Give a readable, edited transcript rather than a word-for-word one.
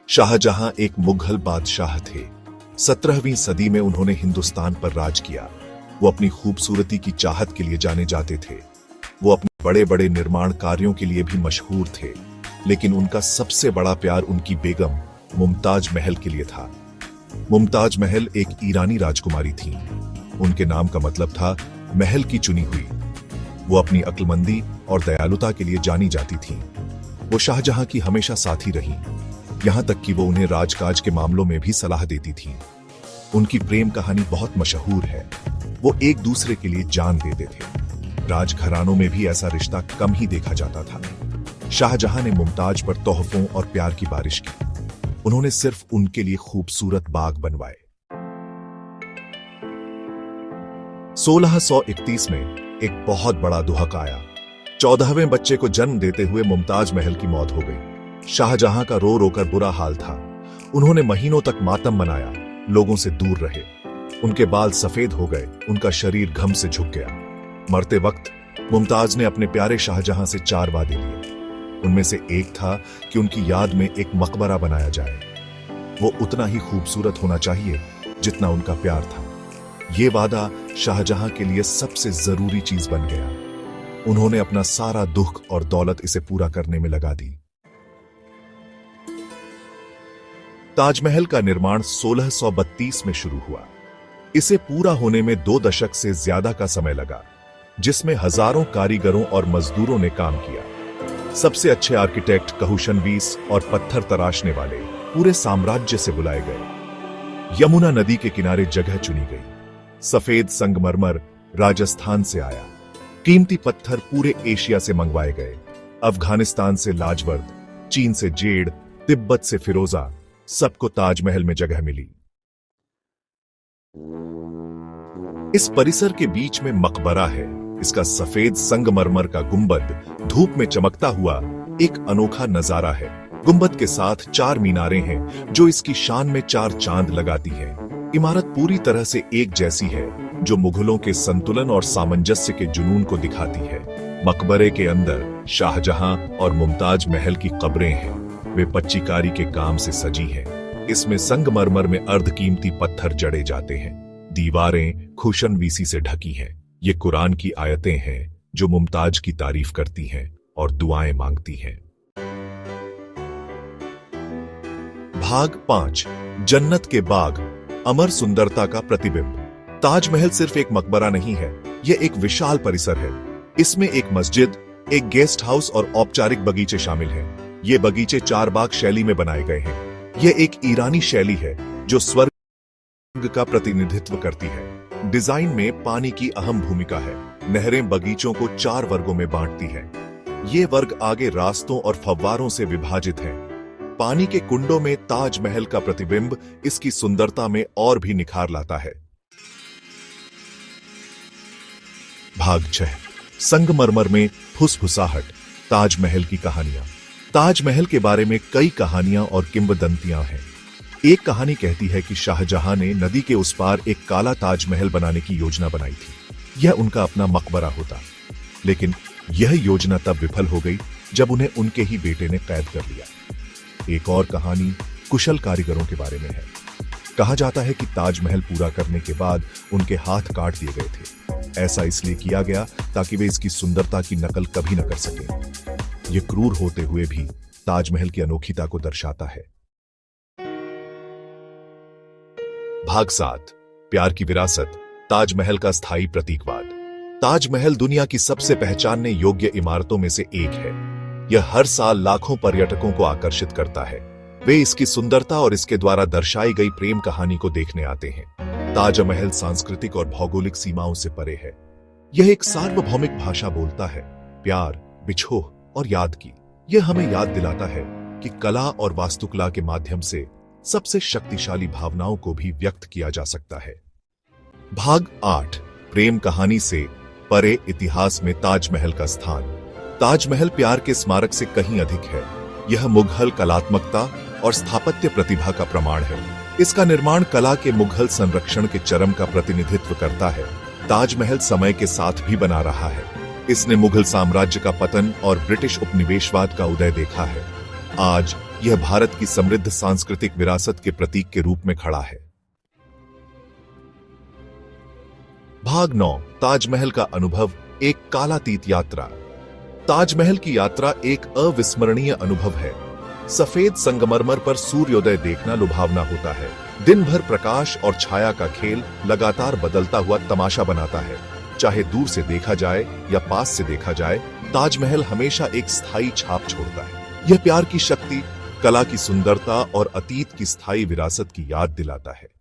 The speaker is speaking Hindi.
शाहजहां एक मुगल बादशाह थे। 17वीं सदी में उन्होंने हिंदुस्तान पर राज किया। वो अपनी खूबसूरती की चाहत के लिए जाने जाते थे। वो अपने बड़े बड़े निर्माण कार्यों के लिए भी मशहूर थे, लेकिन उनका सबसे बड़ा प्यार उनकी बेगम मुमताज महल के लिए था। मुमताज महल एक ईरानी राजकुमारी थी। उनके नाम का मतलब था महल की चुनी हुई। वो अपनी अक्लमंदी और दयालुता के लिए जानी जाती थी। वो शाहजहां की हमेशा साथी रहीं, यहां तक कि वो उन्हें राजकाज के मामलों में भी सलाह देती थीं। उनकी प्रेम कहानी बहुत मशहूर है। वो एक दूसरे के लिए जान देते थे। राजघरानों में भी ऐसा रिश्ता कम ही देखा जाता था। शाहजहां ने मुमताज पर तोहफों और प्यार की बारिश की। उन्होंने सिर्फ उनके लिए खूबसूरत बाग बनवाए। 1631 में एक बहुत बड़ा दुहक आया। 14वें बच्चे को जन्म देते हुए मुमताज महल की मौत हो गई। शाहजहां का रो रोकर बुरा हाल था। उन्होंने महीनों तक मातम मनाया, लोगों से दूर रहे। उनके बाल सफेद हो गए, उनका शरीर घम से झुक गया। मरते वक्त मुमताज ने अपने प्यारे शाहजहां से 4 वादे लिए। उनमें से एक था कि उनकी याद में एक मकबरा बनाया जाए। वो उतना ही खूबसूरत होना चाहिए जितना उनका प्यार था। ये वादा शाहजहां के लिए सबसे जरूरी चीज बन गया। उन्होंने अपना सारा दुख और दौलत इसे पूरा करने में लगा दी। ताजमहल का निर्माण 1632 में शुरू हुआ। इसे पूरा होने में 2 दशक से ज्यादा का समय लगा, जिसमें हजारों कारीगरों और मजदूरों ने काम किया। सबसे अच्छे आर्किटेक्ट, कहुशनवीस और पत्थर तराशने वाले पूरे साम्राज्य से बुलाए गए। यमुना नदी के किनारे जगह चुनी गई। सफेद संगमरमर राजस्थान से आया। कीमती पत्थर पूरे एशिया से मंगवाए गए। अफगानिस्तान से लाजवर्द, चीन से जेड, तिब्बत से फिरोजा, सबको ताजमहल में जगह मिली। इस परिसर के बीच में मकबरा है। इसका सफेद संगमरमर का गुंबद धूप में चमकता हुआ एक अनोखा नजारा है। गुंबद के साथ 4 मीनारें हैं जो इसकी शान में 4 चांद लगाती हैं। इमारत पूरी तरह से एक जैसी है, जो मुगलों के संतुलन और सामंजस्य के जुनून को दिखाती है। मकबरे के अंदर शाहजहां और मुमताज महल की कब्रें हैं। वे पच्चीकारी के काम से सजी हैं। इसमें संगमरमर में अर्धकीमती पत्थर जड़े जाते हैं। दीवारें खुशनवीसी से ढकी हैं। ये कुरान की आयतें हैं जो मुमताज की तारीफ करती हैं और दुआएं मांगती हैं। भाग 5, जन्नत के बाग, अमर सुंदरता का प्रतिबिंब। ताजमहल सिर्फ एक मकबरा नहीं है, यह एक विशाल परिसर है। इसमें एक मस्जिद, एक गेस्ट हाउस और औपचारिक बगीचे शामिल हैं। ये बगीचे 4 बाग शैली में बनाए गए हैं। यह एक ईरानी शैली है जो स्वर्ग का प्रतिनिधित्व करती है। डिजाइन में पानी की अहम भूमिका है। नहरें बगीचों को 4 वर्गों में बांटती हैं। ये वर्ग आगे रास्तों और फव्वारों से विभाजित हैं। पानी के कुंडों में ताजमहल का प्रतिबिंब इसकी सुंदरता में और भी निखार लाता है। भाग 6, संगमरमर में फुसफुसाहट, ताजमहल की कहानियां। ताजमहल के बारे में कई कहानियां और किंवदंतियां हैं। एक कहानी कहती है कि शाहजहां ने नदी के उस पार एक काला ताजमहल बनाने की योजना बनाई थी। यह उनका अपना मकबरा होता, लेकिन यह योजना तब विफल हो गई जब उन्हें उनके ही बेटे ने कैद कर लिया। एक और कहानी कुशल कारीगरों के बारे में है। कहा जाता है कि ताजमहल पूरा करने के बाद उनके हाथ काट दिए गए थे। ऐसा इसलिए किया गया ताकि वे इसकी सुंदरता की नकल कभी न कर सकें। ये क्रूर होते हुए भी ताजमहल की अनोखीता को दर्शाता है। भाग 7, प्यार की विरासत, ताजमहल का स्थायी प्रतीकवाद। ताजमहल दुनिया की सबसे पहचानने योग्य इमारतों में से एक है। यह हर साल लाखों पर्यटकों को आकर्षित करता है। वे इसकी सुंदरता और इसके द्वारा दर्शाई गई प्रेम कहानी को देखने आते हैं। ताजमहल सांस्कृतिक और भौगोलिक सीमाओं से परे है। यह एक सार्वभौमिक भाषा बोलता है, प्यार, बिछोह और याद की। यह हमें याद दिलाता है कि कला और वास्तुकला के माध्यम से सबसे शक्तिशाली भावनाओं को भी व्यक्त किया जा सकता है। भाग 8, प्रेम कहानी से परे इतिहास में ताजमहल का स्थान। ताजमहल प्यार के स्मारक से कहीं अधिक है। यह मुगल कलात्मकता और स्थापत्य प्रतिभा का प्रमाण है। इसका निर्माण कला के मुगल संरक्षण के चरम का प्रतिनिधित्व करता है। ताजमहल समय के साथ भी बना रहा है। इसने मुगल साम्राज्य का पतन और ब्रिटिश उपनिवेशवाद का उदय देखा है। आज यह भारत की समृद्ध सांस्कृतिक विरासत के प्रतीक के रूप में खड़ा है। भाग 9, ताजमहल का अनुभव, एक कालातीत यात्रा। ताजमहल की यात्रा एक अविस्मरणीय अनुभव है। सफेद संगमरमर पर सूर्योदय देखना लुभावना होता है। दिन भर प्रकाश और छाया का खेल लगातार बदलता हुआ तमाशा बनाता है। चाहे दूर से देखा जाए या पास से देखा जाए, ताजमहल हमेशा एक स्थायी छाप छोड़ता है। यह प्यार की शक्ति, कला की सुंदरता और अतीत की स्थायी विरासत की याद दिलाता है।